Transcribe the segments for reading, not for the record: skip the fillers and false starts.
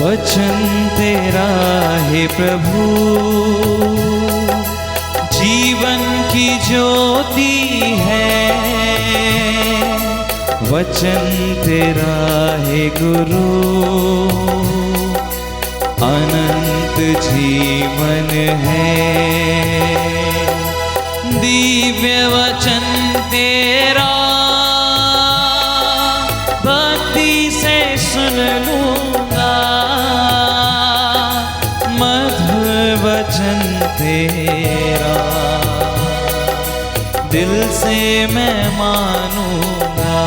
वचन तेरा है प्रभु, जीवन की ज्योति है। वचन तेरा है गुरु, अनंत जीवन है। दिव्य वचन तेरा भक्ति से सुन लूंगा, मधुर वचन तेरा दिल से मैं मानूंगा।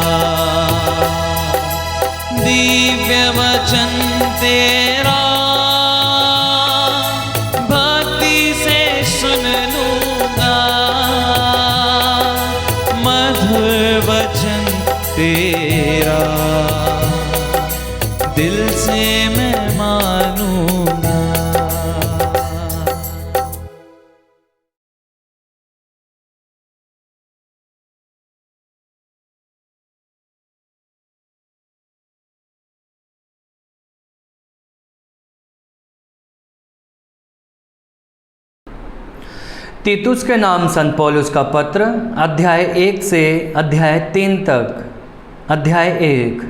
दिव्य वचन तेरा भक्ति से सुन लूंगा, मधुर वचन तेरा दिल से मैं मानूंगा। तीतुस के नाम संत पौलुस का पत्र, अध्याय 1 से अध्याय 3 तक। अध्याय 1।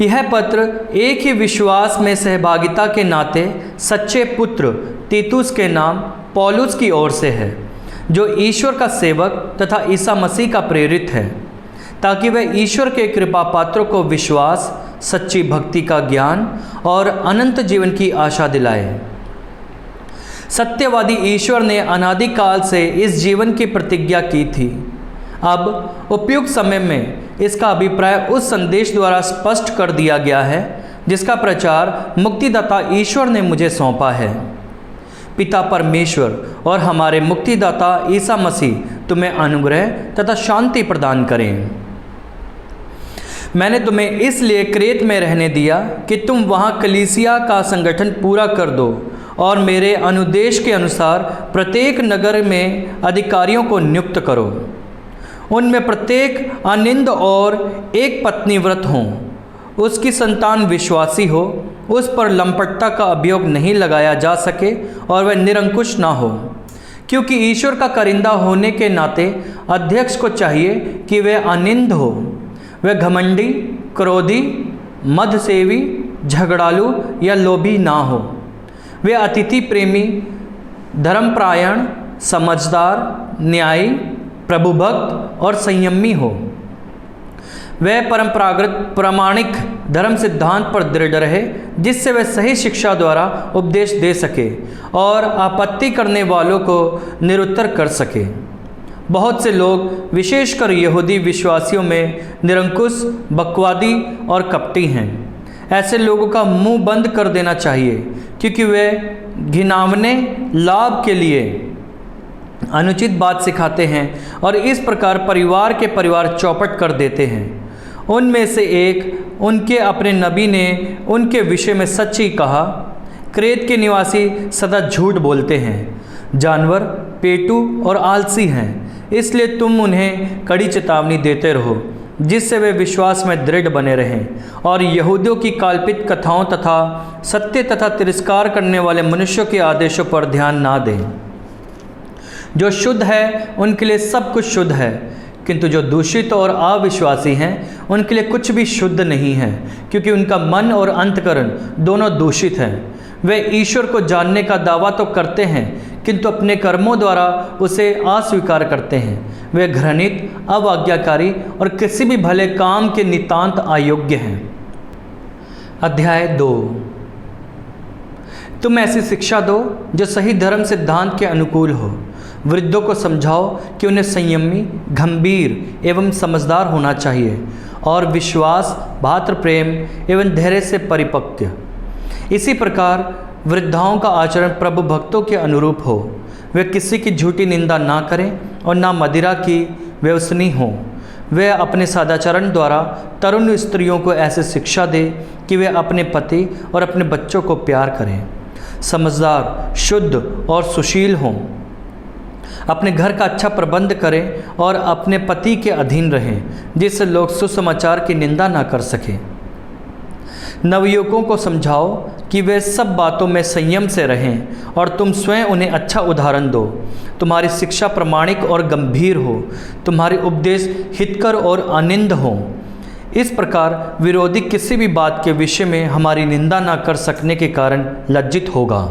यह पत्र एक ही विश्वास में सहभागिता के नाते सच्चे पुत्र तीतुस के नाम पौलुस की ओर से है, जो ईश्वर का सेवक तथा ईसा मसीह का प्रेरित है, ताकि वह ईश्वर के कृपा पात्रों को विश्वास, सच्ची भक्ति का ज्ञान और अनंत जीवन की आशा दिलाए। सत्यवादी ईश्वर ने अनादि काल से इस जीवन की प्रतिज्ञा की थी। अब उपयुक्त समय में इसका अभिप्राय उस संदेश द्वारा स्पष्ट कर दिया गया है जिसका प्रचार मुक्तिदाता ईश्वर ने मुझे सौंपा है। पिता परमेश्वर और हमारे मुक्तिदाता ईसा मसीह तुम्हें अनुग्रह तथा शांति प्रदान करें। मैंने तुम्हें इसलिए क्रेत में रहने दिया कि तुम वहाँ कलीसिया का संगठन पूरा कर दो और मेरे अनुदेश के अनुसार प्रत्येक नगर में अधिकारियों को नियुक्त करो। उनमें प्रत्येक अनिंद और एक पत्नी व्रत हों, उसकी संतान विश्वासी हो, उस पर लंपटता का अभियोग नहीं लगाया जा सके और वह निरंकुश ना हो, क्योंकि ईश्वर का करिंदा होने के नाते अध्यक्ष को चाहिए कि वह अनिंद हो, वह घमंडी, क्रोधी, मदसेवी, झगड़ालू या लोभी ना हो। वे अतिथि प्रेमी, धर्मपरायण, समझदार, न्यायी, प्रभुभक्त और संयमी हो। वह परंपरागत प्रामाणिक धर्म सिद्धांत पर दृढ़ रहे, जिससे वह सही शिक्षा द्वारा उपदेश दे सके और आपत्ति करने वालों को निरुत्तर कर सके। बहुत से लोग, विशेषकर यहूदी विश्वासियों में निरंकुश, बकवादी और कपटी हैं। ऐसे लोगों का मुंह बंद कर देना चाहिए, क्योंकि वे घिनावने लाभ के लिए अनुचित बात सिखाते हैं और इस प्रकार परिवार के परिवार चौपट कर देते हैं। उनमें से एक, उनके अपने नबी ने उनके विषय में सच ही कहा, क्रेत के निवासी सदा झूठ बोलते हैं, जानवर, पेटू और आलसी हैं, इसलिए तुम उन्हें कड़ी चेतावनी देते रहो, जिससे वे विश्वास में दृढ़ बने रहें और यहूदियों की काल्पनिक कथाओं तथा सत्य तथा तिरस्कार करने वाले मनुष्यों के आदेशों पर ध्यान ना दें। जो शुद्ध है उनके लिए सब कुछ शुद्ध है, किंतु जो दूषित और अविश्वासी हैं उनके लिए कुछ भी शुद्ध नहीं है, क्योंकि उनका मन और अंतकरण दोनों दूषित हैं। वे ईश्वर को जानने का दावा तो करते हैं, किंतु अपने कर्मों द्वारा उसे अस्वीकार करते हैं। वे घृणित, अवाज्ञाकारी और किसी भी भले काम के नितांत अयोग्य हैं। अध्याय 2। तुम ऐसी शिक्षा दो जो सही धर्म सिद्धांत के अनुकूल हो। वृद्धों को समझाओ कि उन्हें संयमी, गंभीर एवं समझदार होना चाहिए और विश्वास, भातृ प्रेम एवं धैर्य से परिपक्व। इसी प्रकार वृद्धाओं का आचरण प्रभु भक्तों के अनुरूप हो। वे किसी की झूठी निंदा ना करें और ना मदिरा की, व्यसनी हों। वह अपने सदाचरण द्वारा तरुण स्त्रियों को ऐसे शिक्षा दे कि वे अपने पति और अपने बच्चों को प्यार करें, समझदार, शुद्ध और सुशील हों, अपने घर का अच्छा प्रबंध करें और अपने पति के अधीन रहें, जिससे लोग सुसमाचार की निंदा ना कर सकें। नवयुवकों को समझाओ कि वे सब बातों में संयम से रहें और तुम स्वयं उन्हें अच्छा उदाहरण दो। तुम्हारी शिक्षा प्रामाणिक और गंभीर हो, तुम्हारे उपदेश हितकर और आनंद हो। इस प्रकार विरोधी किसी भी बात के विषय में हमारी निंदा न कर सकने के कारण लज्जित होगा।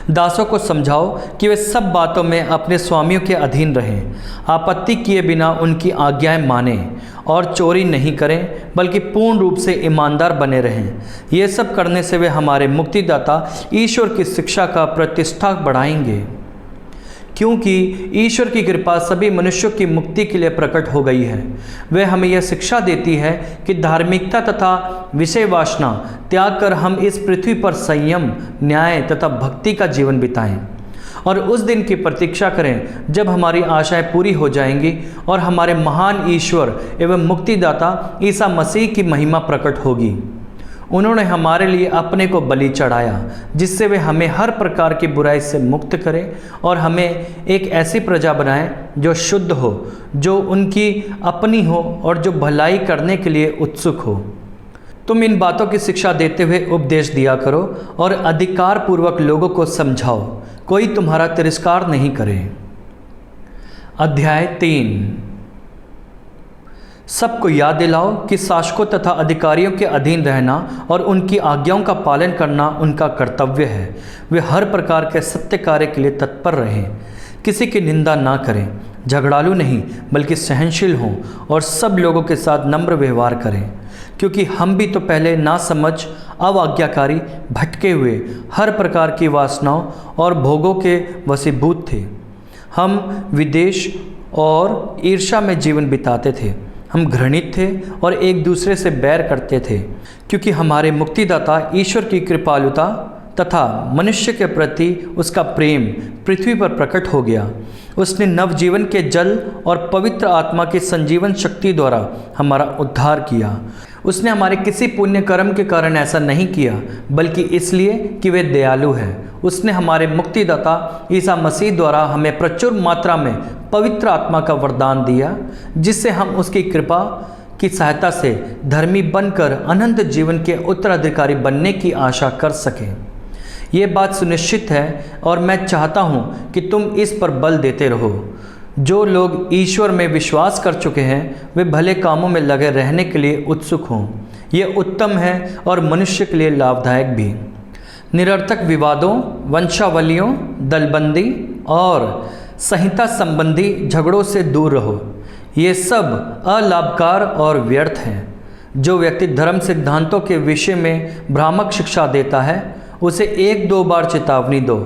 दासों को समझाओ कि वे सब बातों में अपने स्वामियों के अधीन रहें, आपत्ति किए बिना उनकी आज्ञाएं मानें और चोरी नहीं करें, बल्कि पूर्ण रूप से ईमानदार बने रहें। ये सब करने से वे हमारे मुक्तिदाता ईश्वर की शिक्षा का प्रतिष्ठा बढ़ाएंगे, क्योंकि ईश्वर की कृपा सभी मनुष्यों की मुक्ति के लिए प्रकट हो गई है। वह हमें यह शिक्षा देती है कि धार्मिकता तथा विषय वासना त्याग कर हम इस पृथ्वी पर संयम, न्याय तथा भक्ति का जीवन बिताएं और उस दिन की प्रतीक्षा करें जब हमारी आशाएं पूरी हो जाएंगी और हमारे महान ईश्वर एवं मुक्तिदाता ईसा मसीह की महिमा प्रकट होगी। उन्होंने हमारे लिए अपने को बलि चढ़ाया, जिससे वे हमें हर प्रकार की बुराई से मुक्त करें और हमें एक ऐसी प्रजा बनाएं जो शुद्ध हो, जो उनकी अपनी हो और जो भलाई करने के लिए उत्सुक हो। तुम इन बातों की शिक्षा देते हुए उपदेश दिया करो और अधिकार पूर्वक लोगों को समझाओ, कोई तुम्हारा तिरस्कार नहीं करे। अध्याय 3। सबको याद दिलाओ कि शासकों तथा अधिकारियों के अधीन रहना और उनकी आज्ञाओं का पालन करना उनका कर्तव्य है। वे हर प्रकार के सत्य कार्य के लिए तत्पर रहें, किसी की निंदा ना करें, झगड़ालू नहीं बल्कि सहनशील हों और सब लोगों के साथ नम्र व्यवहार करें, क्योंकि हम भी तो पहले नासमझ, अवाज्ञाकारी, भटके हुए, हर प्रकार की वासनाओं और भोगों के वशीभूत थे। हम विद्वेष और ईर्ष्या में जीवन बिताते थे। हम घृणित थे और एक दूसरे से बैर करते थे, क्योंकि हमारे मुक्तिदाता ईश्वर की कृपालुता तथा मनुष्य के प्रति उसका प्रेम पृथ्वी पर प्रकट हो गया। उसने नवजीवन के जल और पवित्र आत्मा की संजीवन शक्ति द्वारा हमारा उद्धार किया। उसने हमारे किसी पुण्य कर्म के कारण ऐसा नहीं किया, बल्कि इसलिए कि वे दयालु हैं। उसने हमारे मुक्तिदाता ईसा मसीह द्वारा हमें प्रचुर मात्रा में पवित्र आत्मा का वरदान दिया, जिससे हम उसकी कृपा की सहायता से धर्मी बनकर अनंत जीवन के उत्तराधिकारी बनने की आशा कर सकें। ये बात सुनिश्चित है और मैं चाहता हूँ कि तुम इस पर बल देते रहो। जो लोग ईश्वर में विश्वास कर चुके हैं वे भले कामों में लगे रहने के लिए उत्सुक हों। ये उत्तम है और मनुष्य के लिए लाभदायक भी। निरर्थक विवादों, वंशावलियों, दलबंदी और संहिता संबंधी झगड़ों से दूर रहो। ये सब अलाभकार और व्यर्थ हैं। जो व्यक्ति धर्म सिद्धांतों के विषय में भ्रामक शिक्षा देता है, उसे 1-2 बार चेतावनी दो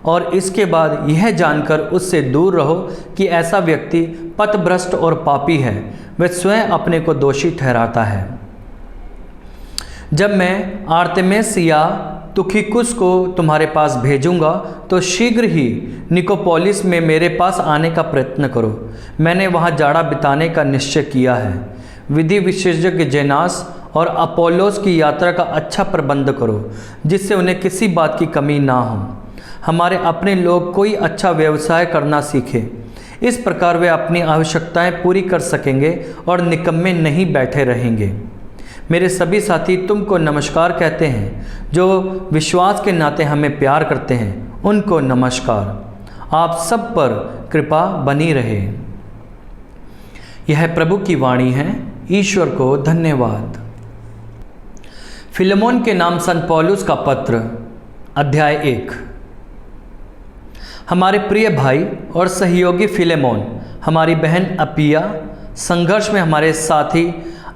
और इसके बाद यह जानकर उससे दूर रहो कि ऐसा व्यक्ति पथभ्रष्ट और पापी है। वह स्वयं अपने को दोषी ठहराता है। जब मैं आर्तेमिस या तुखिकुस को तुम्हारे पास भेजूंगा तो शीघ्र ही निकोपोलिस में मेरे पास आने का प्रयत्न करो। मैंने वहां जाड़ा बिताने का निश्चय किया है। विधि विशेषज्ञ जेनास और अपोलोस की यात्रा का अच्छा प्रबंध करो, जिससे उन्हें किसी बात की कमी ना हो। हमारे अपने लोग कोई अच्छा व्यवसाय करना सीखें। इस प्रकार वे अपनी आवश्यकताएं पूरी कर सकेंगे और निकम्मे नहीं बैठे रहेंगे। मेरे सभी साथी तुमको नमस्कार कहते हैं। जो विश्वास के नाते हमें प्यार करते हैं उनको नमस्कार। आप सब पर कृपा बनी रहे। यह प्रभु की वाणी है। ईश्वर को धन्यवाद। फिलेमोन के नाम संत पौलुस का पत्र, अध्याय 1। हमारे प्रिय भाई और सहयोगी फिलेमोन, हमारी बहन अपिया, संघर्ष में हमारे साथी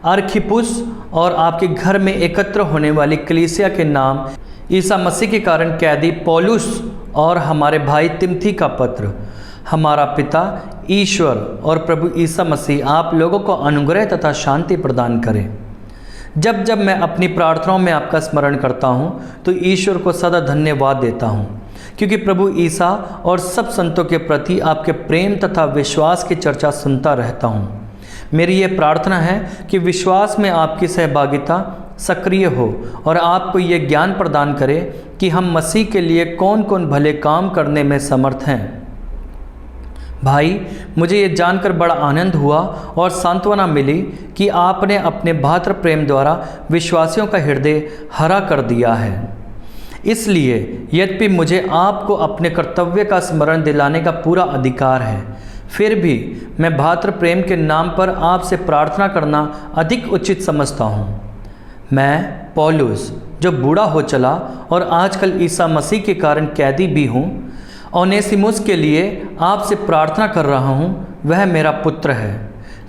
अर्खिपुस और आपके घर में एकत्र होने वाली कलीसिया के नाम ईसा मसीह के कारण कैदी पौलुस और हमारे भाई तिमथी का पत्र। हमारा पिता ईश्वर और प्रभु ईसा मसीह आप लोगों को अनुग्रह तथा शांति प्रदान करें। जब जब मैं अपनी प्रार्थनाओं में आपका स्मरण करता हूँ तो ईश्वर को सदा धन्यवाद देता हूँ, क्योंकि प्रभु ईसा और सब संतों के प्रति आपके प्रेम तथा विश्वास की चर्चा सुनता रहता हूँ। मेरी ये प्रार्थना है कि विश्वास में आपकी सहभागिता सक्रिय हो और आपको ये ज्ञान प्रदान करे कि हम मसीह के लिए कौन कौन भले काम करने में समर्थ हैं। भाई, मुझे ये जानकर बड़ा आनंद हुआ और सांत्वना मिली कि आपने अपने भातृ प्रेम द्वारा विश्वासियों का हृदय हरा कर दिया है। इसलिए यद्यपि मुझे आपको अपने कर्तव्य का स्मरण दिलाने का पूरा अधिकार है, फिर भी मैं भातृ प्रेम के नाम पर आपसे प्रार्थना करना अधिक उचित समझता हूँ। मैं पौलुस, जो बूढ़ा हो चला और आजकल ईसा मसीह के कारण कैदी भी हूँ, ओनेसिमुस के लिए आपसे प्रार्थना कर रहा हूँ। वह मेरा पुत्र है,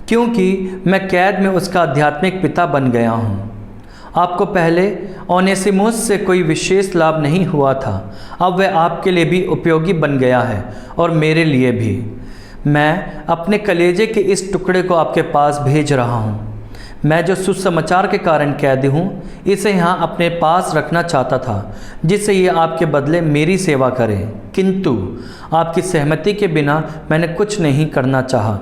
क्योंकि मैं कैद में उसका आध्यात्मिक पिता बन गया हूँ। आपको पहले ओनेसिमुस से कोई विशेष लाभ नहीं हुआ था, अब वह आपके लिए भी उपयोगी बन गया है और मेरे लिए भी। मैं अपने कलेजे के इस टुकड़े को आपके पास भेज रहा हूँ। मैं जो सुसमाचार के कारण कैदी हूँ, इसे यहाँ अपने पास रखना चाहता था, जिससे ये आपके बदले मेरी सेवा करे, किंतु आपकी सहमति के बिना मैंने कुछ नहीं करना चाहा,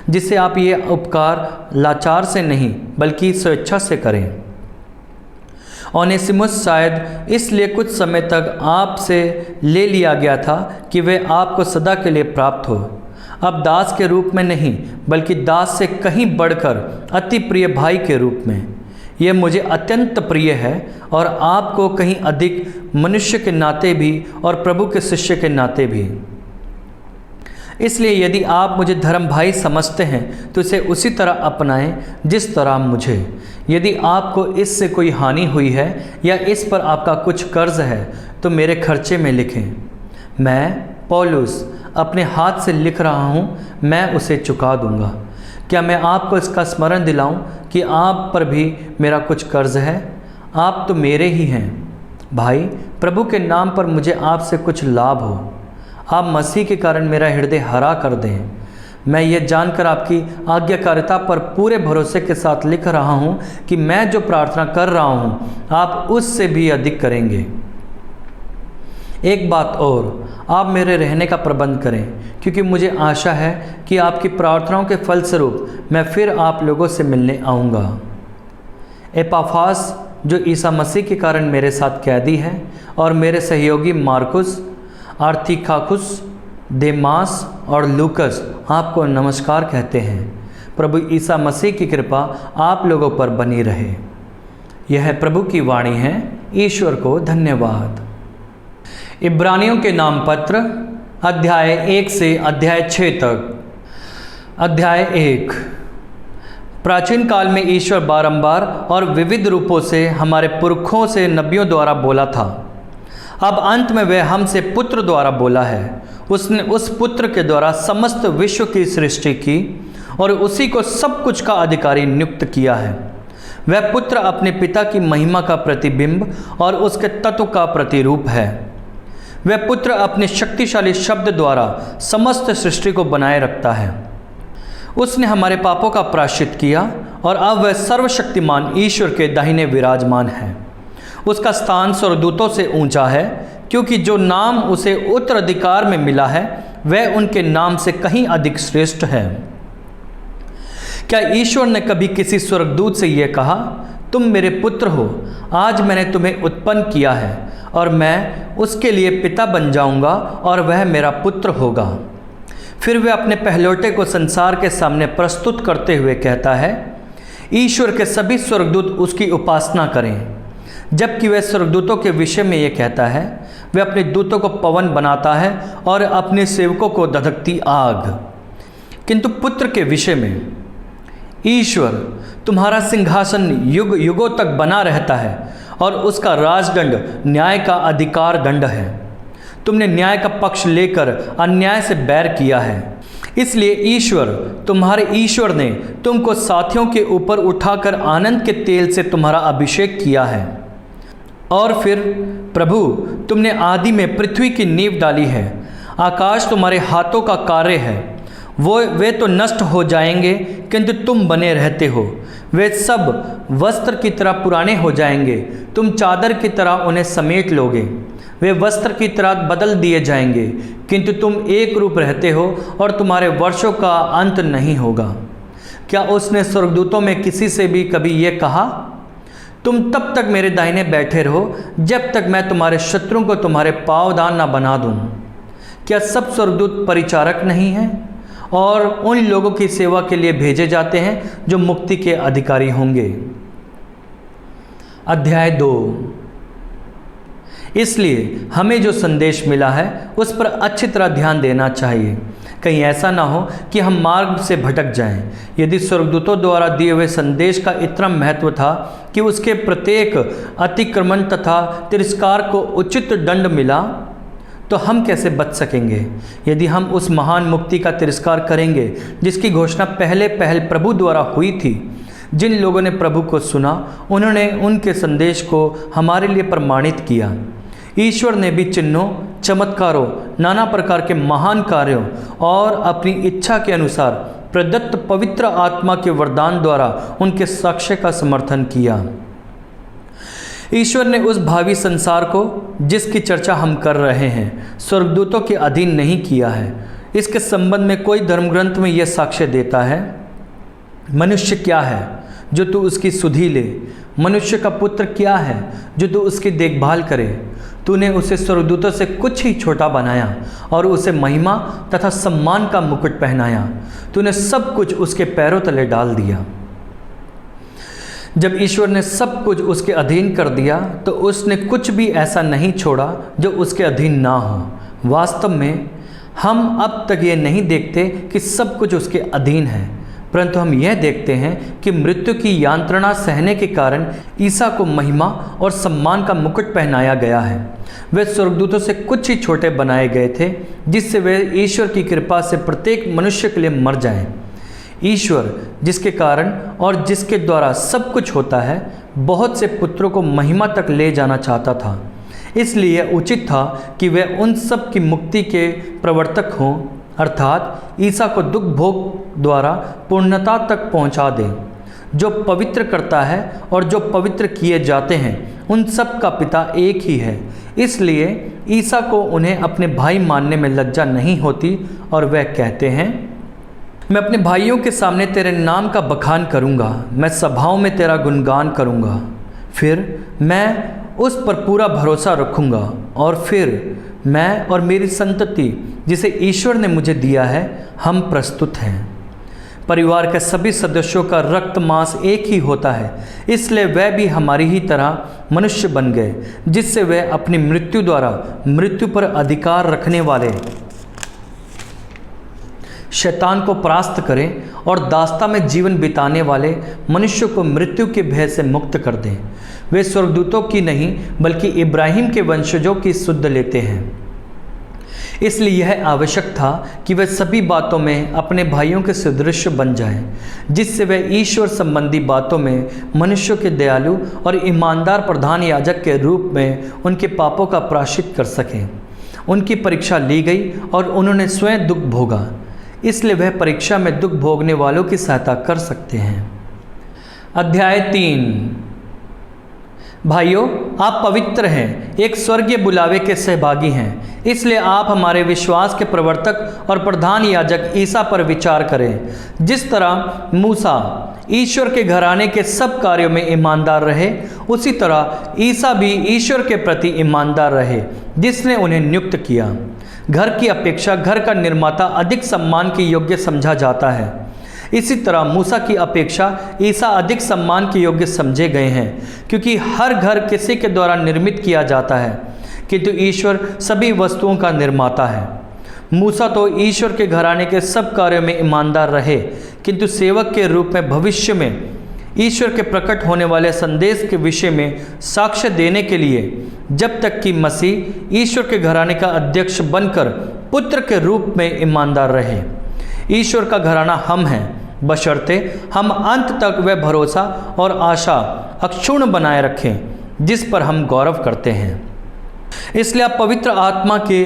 जिससे आप ये उपकार लाचार से नहीं बल्कि स्वेच्छा से करें। ओनेसिमुस शायद इसलिए कुछ समय तक आपसे ले लिया गया था कि वह आपको सदा के लिए प्राप्त हो, अब दास के रूप में नहीं बल्कि दास से कहीं बढ़कर अति प्रिय भाई के रूप में। यह मुझे अत्यंत प्रिय है और आपको कहीं अधिक मनुष्य के नाते भी और प्रभु के शिष्य के नाते भी। इसलिए यदि आप मुझे धर्म भाई समझते हैं तो इसे उसी तरह अपनाएं जिस तरह मुझे। यदि आपको इससे कोई हानि हुई है या इस पर आपका कुछ कर्ज है तो मेरे खर्चे में लिखें। मैं पौलुस अपने हाथ से लिख रहा हूँ, मैं उसे चुका दूँगा। क्या मैं आपको इसका स्मरण दिलाऊं कि आप पर भी मेरा कुछ कर्ज है? आप तो मेरे ही हैं। भाई, प्रभु के नाम पर मुझे आपसे कुछ लाभ हो, आप मसीह के कारण मेरा हृदय हरा कर दें। मैं ये जानकर आपकी आज्ञाकारिता पर पूरे भरोसे के साथ लिख रहा हूँ कि मैं जो प्रार्थना कर रहा हूँ आप उससे भी अधिक करेंगे। एक बात और, आप मेरे रहने का प्रबंध करें, क्योंकि मुझे आशा है कि आपकी प्रार्थनाओं के फलस्वरूप मैं फिर आप लोगों से मिलने आऊँगा। एपाफास, जो ईसा मसीह के कारण मेरे साथ कैदी है, और मेरे सहयोगी मार्कुस, आर्थिखाकुस, देमास और लूकस आपको नमस्कार कहते हैं। प्रभु ईसा मसीह की कृपा आप लोगों पर बनी रहे। यह प्रभु की वाणी है। ईश्वर को धन्यवाद। इब्रानियों के नाम पत्र अध्याय 1 से अध्याय 6 तक। अध्याय 1। प्राचीन काल में ईश्वर बारंबार और विविध रूपों से हमारे पुरखों से नबियों द्वारा बोला था। अब अंत में वह हमसे पुत्र द्वारा बोला है। उसने उस पुत्र के द्वारा समस्त विश्व की सृष्टि की और उसी को सब कुछ का अधिकारी नियुक्त किया है। वह पुत्र अपने पिता की महिमा का प्रतिबिंब और उसके तत्व का प्रतिरूप है। वह पुत्र अपने शक्तिशाली शब्द द्वारा समस्त सृष्टि को बनाए रखता है। उसने हमारे पापों का प्रायश्चित किया और अब वह सर्वशक्तिमान ईश्वर के दाहिने विराजमान है। उसका स्थान स्वर्गदूतों से ऊंचा है, क्योंकि जो नाम उसे उत्तराधिकार में मिला है वह उनके नाम से कहीं अधिक श्रेष्ठ है। क्या ईश्वर ने कभी किसी स्वर्गदूत से यह कहा, तुम मेरे पुत्र हो, आज मैंने तुम्हें उत्पन्न किया है और मैं उसके लिए पिता बन जाऊंगा और वह मेरा पुत्र होगा। फिर वह अपने पहलौठे को संसार के सामने प्रस्तुत करते हुए कहता है, ईश्वर के सभी स्वर्गदूत उसकी उपासना करें। जबकि वह स्वर्गदूतों के विषय में ये कहता है, वह अपने दूतों को पवन बनाता है और अपने सेवकों को धधकती आग। किंतु पुत्र के विषय में, ईश्वर तुम्हारा सिंहासन युग युगों तक बना रहता है और उसका राजदंड न्याय का अधिकार दंड है। तुमने न्याय का पक्ष लेकर अन्याय से बैर किया है, इसलिए ईश्वर तुम्हारे ईश्वर ने तुमको साथियों के ऊपर उठाकर आनंद के तेल से तुम्हारा अभिषेक किया है। और फिर प्रभु, तुमने आदि में पृथ्वी की नींव डाली है। आकाश तुम्हारे हाथों का कार्य है। वे तो नष्ट हो जाएंगे, किंतु तुम बने रहते हो। वे सब वस्त्र की तरह पुराने हो जाएंगे, तुम चादर की तरह उन्हें समेट लोगे। वे वस्त्र की तरह बदल दिए जाएंगे, किंतु तुम एक रूप रहते हो और तुम्हारे वर्षों का अंत नहीं होगा। क्या उसने स्वर्गदूतों में किसी से भी कभी ये कहा, तुम तब तक मेरे दाहिने बैठे रहो जब तक मैं तुम्हारे शत्रुओं को तुम्हारे पाँवदान न बना दूं? क्या सब स्वर्गदूत परिचारक नहीं हैं और उन लोगों की सेवा के लिए भेजे जाते हैं जो मुक्ति के अधिकारी होंगे? अध्याय 2। इसलिए हमें जो संदेश मिला है उस पर अच्छी तरह ध्यान देना चाहिए, कहीं ऐसा ना हो कि हम मार्ग से भटक जाएं। यदि स्वर्गदूतों द्वारा दिए हुए संदेश का इतना महत्व था कि उसके प्रत्येक अतिक्रमण तथा तिरस्कार को उचित दंड मिला, तो हम कैसे बच सकेंगे यदि हम उस महान मुक्ति का तिरस्कार करेंगे जिसकी घोषणा पहले प्रभु द्वारा हुई थी। जिन लोगों ने प्रभु को सुना, उन्होंने उनके संदेश को हमारे लिए प्रमाणित किया। ईश्वर ने भी चिन्हों, चमत्कारों, नाना प्रकार के महान कार्यों और अपनी इच्छा के अनुसार प्रदत्त पवित्र आत्मा के वरदान द्वारा उनके साक्ष्य का समर्थन किया। ईश्वर ने उस भावी संसार को, जिसकी चर्चा हम कर रहे हैं, स्वर्गदूतों के अधीन नहीं किया है। इसके संबंध में कोई धर्मग्रंथ में यह साक्ष्य देता है, मनुष्य क्या है जो तू उसकी सुधि ले, मनुष्य का पुत्र क्या है जो तू उसकी देखभाल करे। तूने उसे स्वर्गदूतों से कुछ ही छोटा बनाया और उसे महिमा तथा सम्मान का मुकुट पहनाया। तूने सब कुछ उसके पैरों तले डाल दिया। जब ईश्वर ने सब कुछ उसके अधीन कर दिया तो उसने कुछ भी ऐसा नहीं छोड़ा जो उसके अधीन ना हो। वास्तव में हम अब तक ये नहीं देखते कि सब कुछ उसके अधीन है, परंतु हम यह देखते हैं कि मृत्यु की यांत्रणा सहने के कारण ईसा को महिमा और सम्मान का मुकुट पहनाया गया है। वे स्वर्गदूतों से कुछ ही छोटे बनाए गए थे, जिससे वे ईश्वर की कृपा से प्रत्येक मनुष्य के लिए मर जाएं। ईश्वर, जिसके कारण और जिसके द्वारा सब कुछ होता है, बहुत से पुत्रों को महिमा तक ले जाना चाहता था। इसलिए उचित था कि वे उन सब की मुक्ति के प्रवर्तक हों, अर्थात ईसा को दुख भोग द्वारा पूर्णता तक पहुंचा दें। जो पवित्र करता है और जो पवित्र किए जाते हैं, उन सब का पिता एक ही है। इसलिए ईसा को उन्हें अपने भाई मानने में लज्जा नहीं होती और वह कहते हैं, मैं अपने भाइयों के सामने तेरे नाम का बखान करूँगा, मैं सभाओं में तेरा गुणगान करूँगा। फिर मैं उस पर पूरा भरोसा रखूँगा और फिर मैं और मेरी संतति जिसे ईश्वर ने मुझे दिया है, हम प्रस्तुत हैं। परिवार के सभी सदस्यों का रक्त मांस एक ही होता है, इसलिए वह भी हमारी ही तरह मनुष्य बन गए, जिससे वे अपनी मृत्यु द्वारा मृत्यु पर अधिकार रखने वाले शैतान को परास्त करें और दास्ता में जीवन बिताने वाले मनुष्य को मृत्यु के भय से मुक्त कर दें। वे स्वर्गदूतों की नहीं बल्कि इब्राहिम के वंशजों की सुध लेते हैं। इसलिए यह आवश्यक था कि वे सभी बातों में अपने भाइयों के सदृश बन जाएं, जिससे वे ईश्वर संबंधी बातों में मनुष्यों के दयालु और ईमानदार प्रधान याजक के रूप में उनके पापों का प्रायश्चित कर सकें। उनकी परीक्षा ली गई और उन्होंने स्वयं दुख भोगा, इसलिए वह परीक्षा में दुख भोगने वालों की सहायता कर सकते हैं। अध्याय 3। भाइयों, आप पवित्र हैं, एक स्वर्गीय बुलावे के सहभागी हैं, इसलिए आप हमारे विश्वास के प्रवर्तक और प्रधान याजक ईसा पर विचार करें। जिस तरह मूसा ईश्वर के घराने के सब कार्यों में ईमानदार रहे, उसी तरह ईसा भी ईश्वर के प्रति ईमानदार रहे, जिसने उन्हें नियुक्त किया। घर की अपेक्षा घर का निर्माता अधिक सम्मान के योग्य समझा जाता है। इसी तरह मूसा की अपेक्षा ईसा अधिक सम्मान के योग्य समझे गए हैं, क्योंकि हर घर किसी के द्वारा निर्मित किया जाता है, किंतु ईश्वर सभी वस्तुओं का निर्माता है। मूसा तो ईश्वर के घराने के सब कार्यों में ईमानदार रहे, किंतु सेवक के रूप में भविष्य में ईश्वर के प्रकट होने वाले संदेश के विषय में साक्ष्य देने के लिए, जब तक कि मसीह ईश्वर के घराने का अध्यक्ष बनकर पुत्र के रूप में ईमानदार रहे। ईश्वर का घराना हम हैं, बशर्ते हम अंत तक वह भरोसा और आशा अक्षुण्ण बनाए रखें जिस पर हम गौरव करते हैं। इसलिए आप पवित्र आत्मा के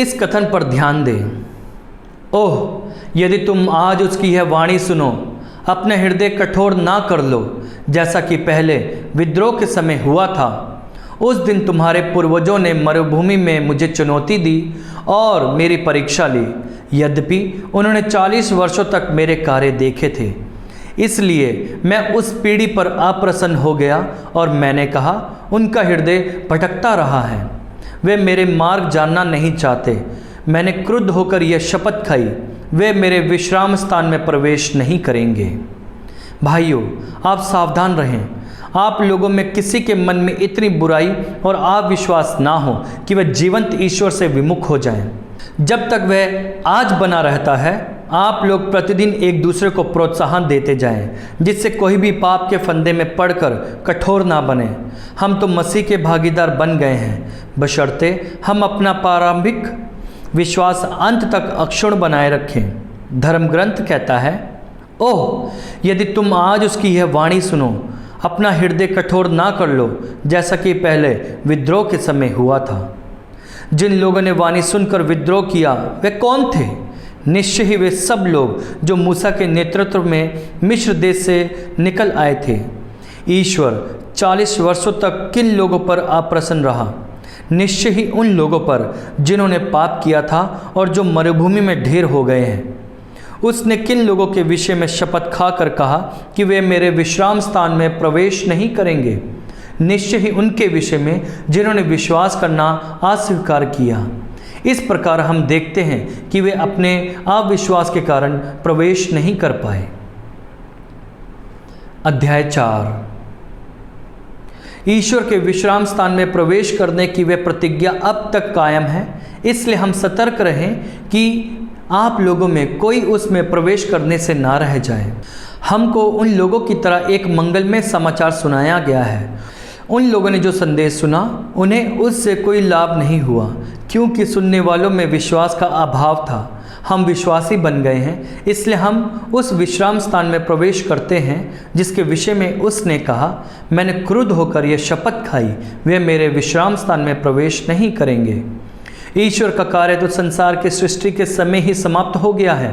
इस कथन पर ध्यान दें, ओह, यदि तुम आज उसकी यह वाणी सुनो, अपने हृदय कठोर ना कर लो, जैसा कि पहले विद्रोह के समय हुआ था। उस दिन तुम्हारे पूर्वजों ने मरुभूमि में मुझे चुनौती दी और मेरी परीक्षा ली, यद्यपि उन्होंने 40 वर्षों तक मेरे कार्य देखे थे। इसलिए मैं उस पीढ़ी पर अप्रसन्न हो गया और मैंने कहा, उनका हृदय भटकता रहा है, वे मेरे मार्ग जानना नहीं चाहते। मैंने क्रुद्ध होकर यह शपथ खाई, वे मेरे विश्राम स्थान में प्रवेश नहीं करेंगे। भाइयों, आप सावधान रहें। आप लोगों में किसी के मन में इतनी बुराई और अविश्वास ना हो कि वह जीवंत ईश्वर से विमुख हो जाएं। जब तक वह आज बना रहता है, आप लोग प्रतिदिन एक दूसरे को प्रोत्साहन देते जाएं, जिससे कोई भी पाप के फंदे में पड़कर कठोर ना बने। हम तो मसीह के भागीदार बन गए हैं, बशर्ते हम अपना प्रारंभिक विश्वास अंत तक अक्षुण्ण बनाए रखें। धर्म ग्रंथ कहता है, ओह, यदि तुम आज उसकी यह वाणी सुनो, अपना हृदय कठोर ना कर लो, जैसा कि पहले विद्रोह के समय हुआ था। जिन लोगों ने वाणी सुनकर विद्रोह किया, वे कौन थे? निश्चय ही वे सब लोग जो मूसा के नेतृत्व में मिस्र देश से निकल आए थे। ईश्वर 40 वर्षों तक किन लोगों पर अप्रसन्न रहा? निश्चय ही उन लोगों पर जिन्होंने पाप किया था और जो मरुभूमि में ढेर हो गए हैं। उसने किन लोगों के विषय में शपथ खाकर कहा कि वे मेरे विश्राम स्थान में प्रवेश नहीं करेंगे? निश्चय ही उनके विषय में जिन्होंने विश्वास करना अस्वीकार किया। इस प्रकार हम देखते हैं कि वे अपने अविश्वास के कारण प्रवेश नहीं कर पाए। अध्याय 4। ईश्वर के विश्राम स्थान में प्रवेश करने की वे प्रतिज्ञा अब तक कायम है, इसलिए हम सतर्क रहें कि आप लोगों में कोई उसमें प्रवेश करने से ना रह जाए। हमको उन लोगों की तरह एक मंगलमय समाचार सुनाया गया है। उन लोगों ने जो संदेश सुना, उन्हें उससे कोई लाभ नहीं हुआ, क्योंकि सुनने वालों में विश्वास का अभाव था। हम विश्वासी बन गए हैं, इसलिए हम उस विश्राम स्थान में प्रवेश करते हैं जिसके विषय में उसने कहा, मैंने क्रुद्ध होकर यह शपथ खाई, वे मेरे विश्राम स्थान में प्रवेश नहीं करेंगे। ईश्वर का कार्य तो संसार के सृष्टि के समय ही समाप्त हो गया है,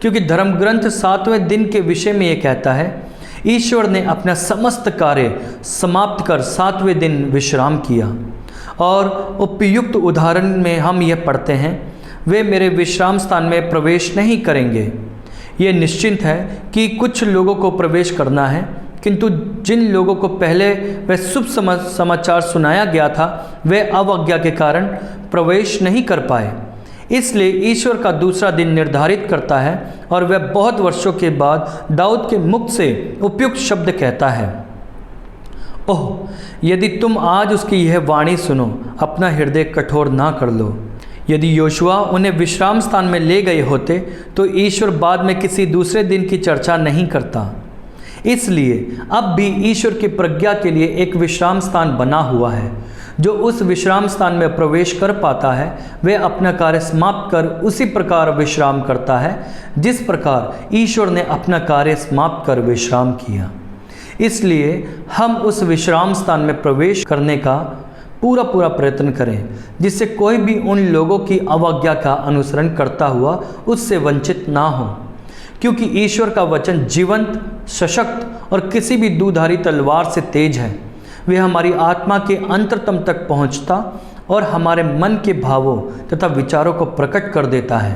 क्योंकि धर्म ग्रंथ 7वें दिन के विषय में ये कहता है, ईश्वर ने अपना समस्त कार्य समाप्त कर 7वें दिन विश्राम किया। और उपयुक्त उदाहरण में हम यह पढ़ते हैं, वे मेरे विश्राम स्थान में प्रवेश नहीं करेंगे। ये निश्चित है कि कुछ लोगों को प्रवेश करना है, किंतु जिन लोगों को पहले वह शुभ समाचार सुनाया गया था, वे अवज्ञा के कारण प्रवेश नहीं कर पाए। इसलिए ईश्वर का दूसरा दिन निर्धारित करता है और वह बहुत वर्षों के बाद दाऊद के मुख से उपयुक्त शब्द कहता है, ओह, यदि तुम आज उसकी यह वाणी सुनो, अपना हृदय कठोर ना कर लो। यदि योशुआ उन्हें विश्राम स्थान में ले गए होते तो ईश्वर बाद में किसी दूसरे दिन की चर्चा नहीं करता। इसलिए अब भी ईश्वर की प्रज्ञा के लिए एक विश्राम स्थान बना हुआ है। जो उस विश्राम स्थान में प्रवेश कर पाता है, वह अपना कार्य समाप्त कर उसी प्रकार विश्राम करता है जिस प्रकार ईश्वर ने अपना कार्य समाप्त कर विश्राम किया। इसलिए हम उस विश्राम स्थान में प्रवेश करने का पूरा प्रयत्न करें, जिससे कोई भी उन लोगों की अवज्ञा का अनुसरण करता हुआ उससे वंचित ना हो। क्योंकि ईश्वर का वचन जीवंत, सशक्त और किसी भी दुधारी तलवार से तेज है। वह हमारी आत्मा के अंतरतम तक पहुंचता और हमारे मन के भावों तथा विचारों को प्रकट कर देता है।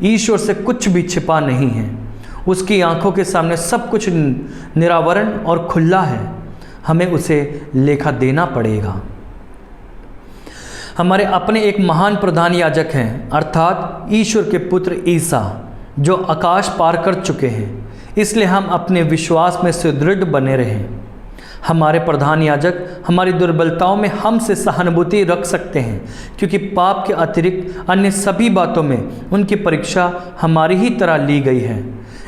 ईश्वर से कुछ भी छिपा नहीं है। उसकी आंखों के सामने सब कुछ निरावरण और खुला है। हमें उसे लेखा देना पड़ेगा। हमारे अपने एक महान प्रधान याजक हैं, अर्थात ईश्वर के पुत्र ईसा, जो आकाश पार कर चुके हैं। इसलिए हम अपने विश्वास में सुदृढ़ बने रहें। हमारे प्रधान याजक हमारी दुर्बलताओं में हमसे सहानुभूति रख सकते हैं, क्योंकि पाप के अतिरिक्त अन्य सभी बातों में उनकी परीक्षा हमारी ही तरह ली गई है।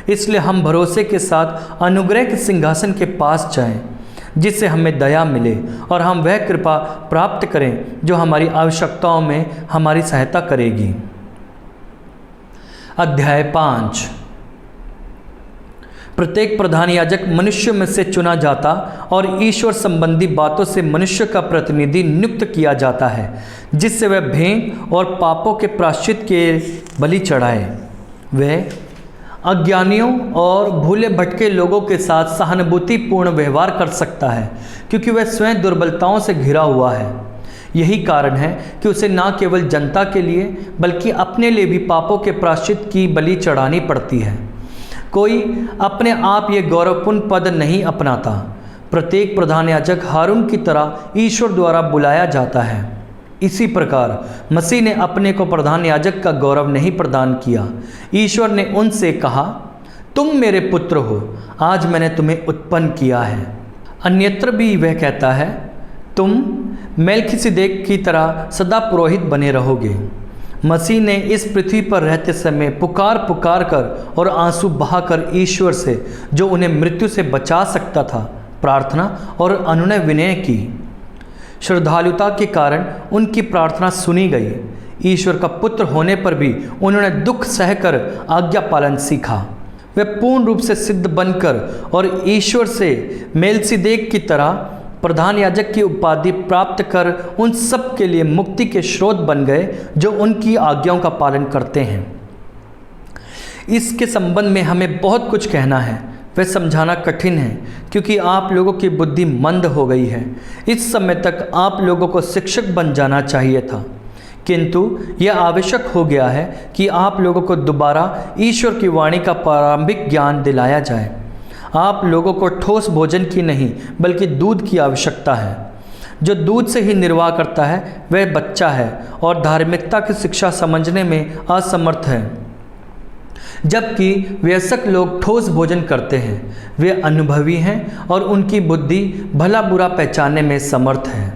इसलिए हम भरोसे के साथ अनुग्रह के सिंहासन के पास जाएं, जिससे हमें दया मिले और हम वह कृपा प्राप्त करें जो हमारी आवश्यकताओं में हमारी सहायता करेगी। अध्याय 5। प्रत्येक प्रधान याजक मनुष्य में से चुना जाता और ईश्वर संबंधी बातों से मनुष्य का प्रतिनिधि नियुक्त किया जाता है, जिससे वह भेंट और पापों के प्रायश्चित के बलि चढ़ाए। वह अज्ञानियों और भूले भटके लोगों के साथ सहानुभूतिपूर्ण व्यवहार कर सकता है, क्योंकि वह स्वयं दुर्बलताओं से घिरा हुआ है। यही कारण है कि उसे न केवल जनता के लिए बल्कि अपने लिए भी पापों के प्रायश्चित की बलि चढ़ानी पड़ती है। कोई अपने आप ये गौरवपूर्ण पद नहीं अपनाता। प्रत्येक प्रधान याजक हारून की तरह ईश्वर द्वारा बुलाया जाता है। इसी प्रकार मसीह ने अपने को प्रधान याजक का गौरव नहीं प्रदान किया। ईश्वर ने उनसे कहा, तुम मेरे पुत्र हो, आज मैंने तुम्हें उत्पन्न किया है। अन्यत्र भी वह कहता है, तुम मेल्किसेदेक की तरह सदा पुरोहित बने रहोगे। मसीह ने इस पृथ्वी पर रहते समय पुकार पुकार कर और आंसू बहाकर ईश्वर से, जो उन्हें मृत्यु से बचा सकता था, प्रार्थना और अनुनय विनय की। श्रद्धालुता के कारण उनकी प्रार्थना सुनी गई। ईश्वर का पुत्र होने पर भी उन्होंने दुख सहकर आज्ञा पालन सीखा। वे पूर्ण रूप से सिद्ध बनकर और ईश्वर से मेल्किसेदेक की तरह प्रधान याजक की उपाधि प्राप्त कर उन सब के लिए मुक्ति के स्रोत बन गए जो उनकी आज्ञाओं का पालन करते हैं। इसके संबंध में हमें बहुत कुछ कहना है, वह समझाना कठिन है क्योंकि आप लोगों की बुद्धि मंद हो गई है। इस समय तक आप लोगों को शिक्षक बन जाना चाहिए था, किंतु यह आवश्यक हो गया है कि आप लोगों को दोबारा ईश्वर की वाणी का प्रारंभिक ज्ञान दिलाया जाए। आप लोगों को ठोस भोजन की नहीं बल्कि दूध की आवश्यकता है। जो दूध से ही निर्वाह करता है वह बच्चा है और धार्मिकता की शिक्षा समझने में असमर्थ है, जबकि वयस्क लोग ठोस भोजन करते हैं। वे अनुभवी हैं और उनकी बुद्धि भला बुरा पहचानने में समर्थ है।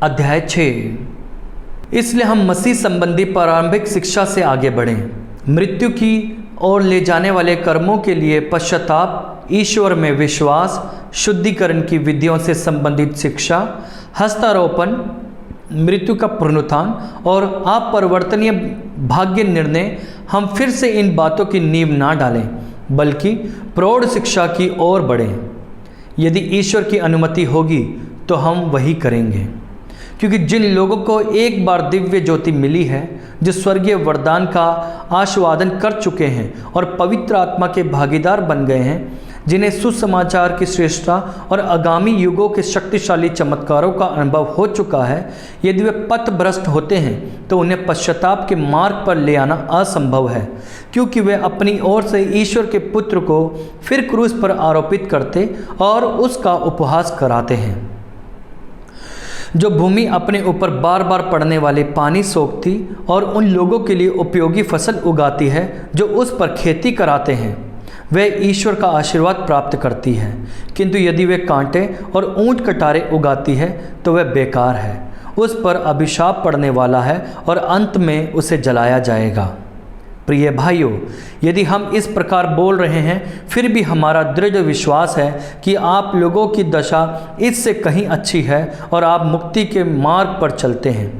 अध्याय 6। इसलिए हम मसीह संबंधी प्रारंभिक शिक्षा से आगे बढ़ें। मृत्यु की ओर ले जाने वाले कर्मों के लिए पश्चाताप, ईश्वर में विश्वास, शुद्धिकरण की विधियों से संबंधित शिक्षा, हस्तारोपण, मृत्यु का पुनरुत्थान और अपरिवर्तनीय भाग्य निर्णय। हम फिर से इन बातों की नींव ना डालें बल्कि प्रौढ़ शिक्षा की ओर बढ़ें। यदि ईश्वर की अनुमति होगी तो हम वही करेंगे, क्योंकि जिन लोगों को एक बार दिव्य ज्योति मिली है, जो स्वर्गीय वरदान का आस्वादन कर चुके हैं और पवित्र आत्मा के भागीदार बन गए हैं, जिन्हें सुसमाचार की श्रेष्ठता और आगामी युगों के शक्तिशाली चमत्कारों का अनुभव हो चुका है, यदि वे पथभ्रष्ट होते हैं तो उन्हें पश्चाताप के मार्ग पर ले आना असंभव है, क्योंकि वे अपनी ओर से ईश्वर के पुत्र को फिर क्रूस पर आरोपित करते और उसका उपहास कराते हैं। जो भूमि अपने ऊपर बार बार पड़ने वाले पानी सोखती और उन लोगों के लिए उपयोगी फसल उगाती है जो उस पर खेती कराते हैं, वह ईश्वर का आशीर्वाद प्राप्त करती है। किंतु यदि वे कांटे और ऊंट कटारे उगाती है तो वह बेकार है, उस पर अभिशाप पड़ने वाला है और अंत में उसे जलाया जाएगा। प्रिय भाइयों, यदि हम इस प्रकार बोल रहे हैं, फिर भी हमारा दृढ़ विश्वास है कि आप लोगों की दशा इससे कहीं अच्छी है और आप मुक्ति के मार्ग पर चलते हैं।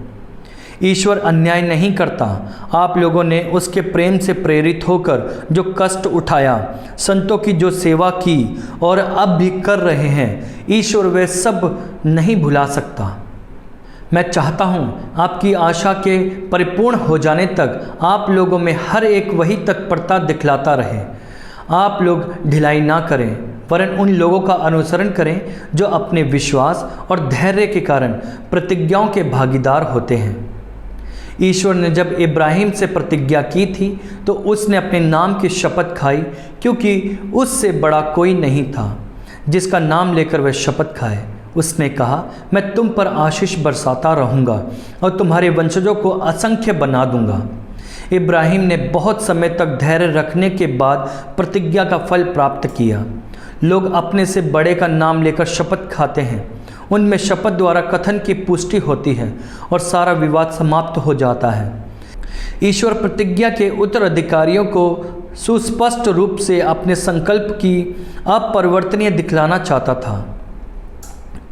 ईश्वर अन्याय नहीं करता। आप लोगों ने उसके प्रेम से प्रेरित होकर जो कष्ट उठाया, संतों की जो सेवा की और अब भी कर रहे हैं, ईश्वर वे सब नहीं भुला सकता। मैं चाहता हूँ आपकी आशा के परिपूर्ण हो जाने तक आप लोगों में हर एक वही तत्परता दिखलाता रहे। आप लोग ढिलाई ना करें, वरन उन लोगों का अनुसरण करें जो अपने विश्वास और धैर्य के कारण प्रतिज्ञाओं के भागीदार होते हैं। ईश्वर ने जब इब्राहिम से प्रतिज्ञा की थी तो उसने अपने नाम की शपथ खाई, क्योंकि उससे बड़ा कोई नहीं था जिसका नाम लेकर वह शपथ खाए। उसने कहा, मैं तुम पर आशीष बरसाता रहूँगा और तुम्हारे वंशजों को असंख्य बना दूँगा। इब्राहिम ने बहुत समय तक धैर्य रखने के बाद प्रतिज्ञा का फल प्राप्त किया। लोग अपने से बड़े का नाम लेकर शपथ खाते हैं, उनमें शपथ द्वारा कथन की पुष्टि होती है और सारा विवाद समाप्त हो जाता है। ईश्वर प्रतिज्ञा के उत्तराधिकारियों को सुस्पष्ट रूप से अपने संकल्प की अपरिवर्तनीय दिखलाना चाहता था,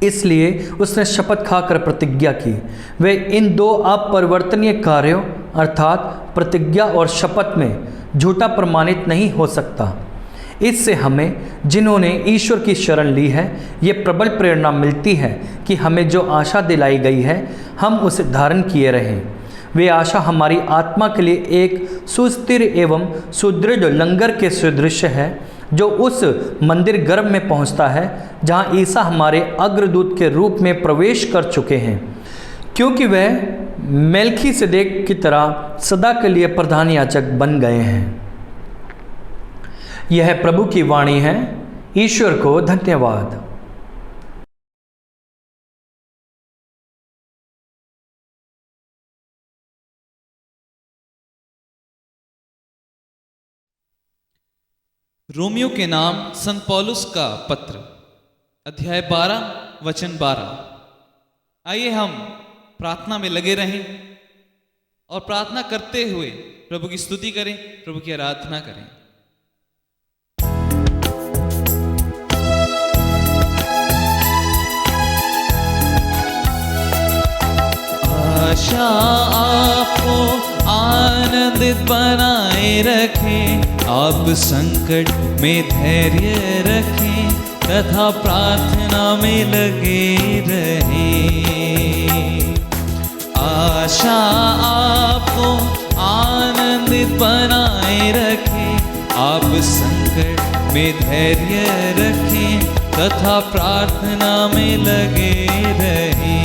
इसलिए उसने शपथ खाकर प्रतिज्ञा की। वे इन दो अपरिवर्तनीय कार्यों अर्थात प्रतिज्ञा और शपथ में झूठा प्रमाणित नहीं हो सकता। इससे हमें, जिन्होंने ईश्वर की शरण ली है, ये प्रबल प्रेरणा मिलती है कि हमें जो आशा दिलाई गई है हम उसे धारण किए रहें। वे आशा हमारी आत्मा के लिए एक सुस्थिर एवं सुदृढ़ लंगर के सदृश है, जो उस मंदिर गर्भ में पहुंचता है जहां ईसा हमारे अग्रदूत के रूप में प्रवेश कर चुके हैं, क्योंकि वह मेल्खीसेदेक की तरह सदा के लिए प्रधान याजक बन गए हैं। यह प्रभु की वाणी है। ईश्वर को धन्यवाद। रोमियो के नाम संत पौलुस का पत्र, अध्याय 12 वचन 12। आइए हम प्रार्थना में लगे रहें और प्रार्थना करते हुए प्रभु की स्तुति करें, प्रभु की आराधना करें। आशा आपको आनंदित बनाए रखें, आप संकट में धैर्य रखें तथा प्रार्थना में लगे रहें। आशा आपको आनंदित बनाए रखें, आप संकट में धैर्य रखें तथा प्रार्थना में लगे रहें।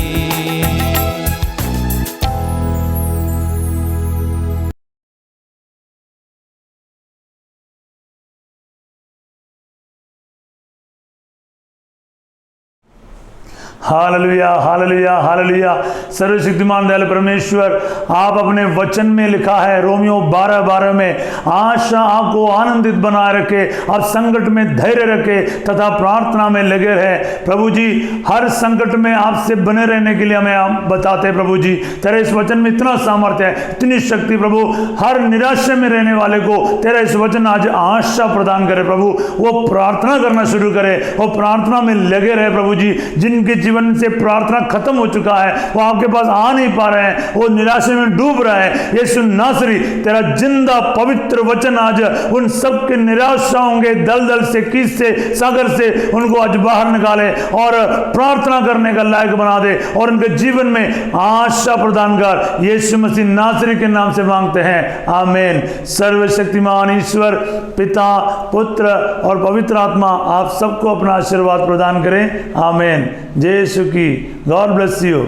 Hallelujah, hallelujah, hallelujah. सर्वशक्तिमान दयालु परमेश्वर, आप अपने वचन में लिखा है रोमियो 12:12 में, आशा आपको आनंदित बनाए रखे, आप संकट में धैर्य रखे तथा प्रार्थना में लगे रहे। प्रभु जी, हर संकट में आपसे बने रहने के लिए हमें आप बताते हैं। प्रभु जी, तेरे इस वचन में इतना सामर्थ्य है, इतनी शक्ति। प्रभु, हर निराशा में रहने वाले को तेरा इस वचन आज आशा प्रदान करे। प्रभु, वो प्रार्थना करना शुरू करे, वो प्रार्थना में लगे रहे। प्रभु जी, जिनके जीवन से प्रार्थना खत्म हो चुका है, वो आपके पास आ नहीं पा रहे हैं, वो निराशा में डूब रहा है, यीशु नासरी तेरा जिंदा पवित्र वचन आज उन सब के निराशाओं के दलदल से, कीस से, सागर से उनको आज बाहर निकाले और प्रार्थना करने का लायक बना दे और उनके जीवन में आशा प्रदान कर। यीशु मसीह नासरी के नाम से मांगते हैं, आमीन। सर्वशक्तिमान ईश्वर पिता, पुत्र और पवित्र आत्मा आप सबको अपना आशीर्वाद प्रदान करें, आमीन। जय यीशु की। God bless you.